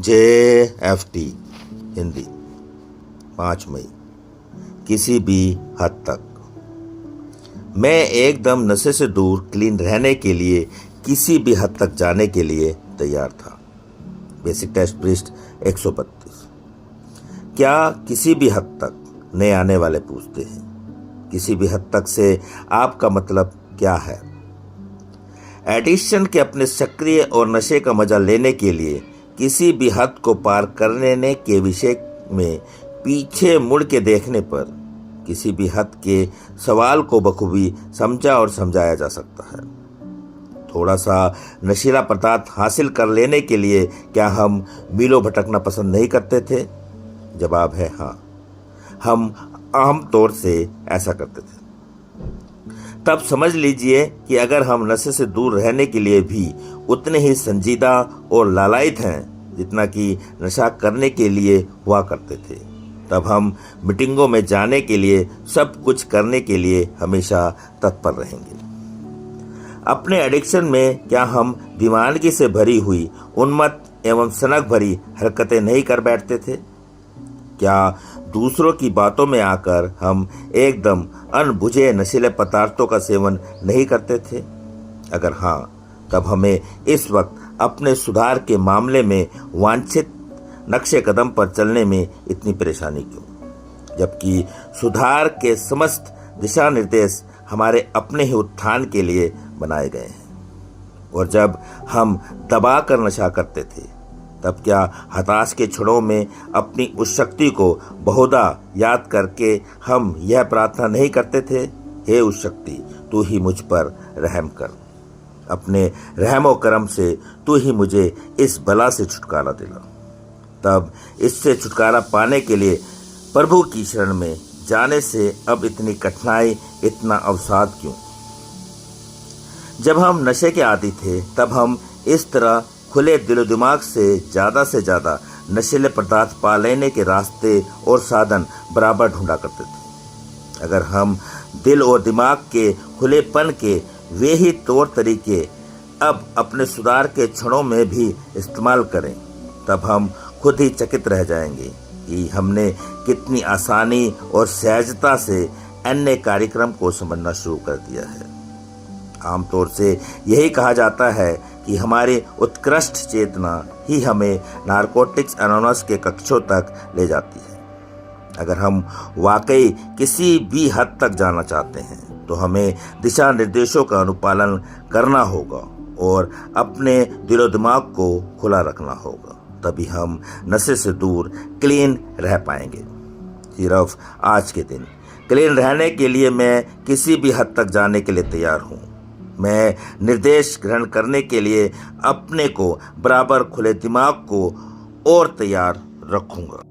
JFT Hindi 5 मई। किसी भी हद तक मैं एकदम नशे से दूर क्लीन रहने के लिए किसी भी हद तक जाने के लिए तैयार था। बेसिक टेस्ट पृष्ठ 132। क्या किसी भी हद तक नए आने वाले पूछते हैं। किसी भी हद तक से आपका मतलब क्या है। एडिक्शन के अपने सक्रिय और नशे का मजा लेने के लिए किसी भी हद को पार करने के विषय में पीछे मुड़ के देखने पर किसी भी हद के सवाल को बखूबी समझा और समझाया जा सकता है। थोड़ा सा नशीला पदार्थ हासिल कर लेने के लिए क्या हम मीलों भटकना पसंद नहीं करते थे? जवाब है हाँ, हम आम तौर से ऐसा करते थे। तब समझ लीजिए कि अगर हम नशे से दूर रहने के लिए भी उतने ही संजीदा और लालायित हैं जितना कि नशा करने के लिए हुआ करते थे, तब हम मीटिंगों में जाने के लिए, सब कुछ करने के लिए हमेशा तत्पर रहेंगे। अपने एडिक्शन में क्या हम दीवानगी से भरी हुई उन्मत्त एवं सनक भरी हरकतें नहीं कर बैठते थे? क्या दूसरों की बातों में आकर हम एकदम अनबुझे नशीले पदार्थों का सेवन नहीं करते थे? अगर हाँ, तब हमें इस वक्त अपने सुधार के मामले में वांछित नक्शे कदम पर चलने में इतनी परेशानी क्यों? जबकि सुधार के समस्त दिशा निर्देश हमारे अपने ही उत्थान के लिए बनाए गए हैं। और जब हम दबा कर नशा करते थे, तब क्या हताश के क्षणों में अपनी उस शक्ति को बहुधा याद करके हम यह प्रार्थना नहीं करते थे, हे उस शक्ति, तू ही मुझ पर रहम कर। अपने रहमो करम से तू ही मुझे इस बला से छुटकारा दिला। तब इससे छुटकारा पाने के लिए प्रभु की शरण में जाने से अब इतनी कठिनाई, इतना अवसाद क्यों? जब हम नशे के आदी थे, तब हम इस तरह खुले दिलो दिमाग से ज़्यादा नशीले पदार्थ पा लेने के रास्ते और साधन बराबर ढूंढा करते थे। अगर हम दिल और दिमाग के खुलेपन के वे ही तौर तरीके अब अपने सुधार के क्षणों में भी इस्तेमाल करें, तब हम खुद ही चकित रह जाएंगे कि हमने कितनी आसानी और सहजता से अन्य कार्यक्रम को समझना शुरू कर दिया है। आमतौर से यही कहा जाता है कि हमारी उत्कृष्ट चेतना ही हमें नारकोटिक्स एनोनिमस के कक्षों तक ले जाती है। अगर हम वाकई किसी भी हद तक जाना चाहते हैं, तो हमें दिशा निर्देशों का अनुपालन करना होगा और अपने दिलो दिमाग को खुला रखना होगा। तभी हम नशे से दूर क्लीन रह पाएंगे। सिर्फ आज के दिन क्लीन रहने के लिए मैं किसी भी हद तक जाने के लिए तैयार हूँ। मैं निर्देश ग्रहण करने के लिए अपने को बराबर खुले दिमाग को और तैयार रखूँगा।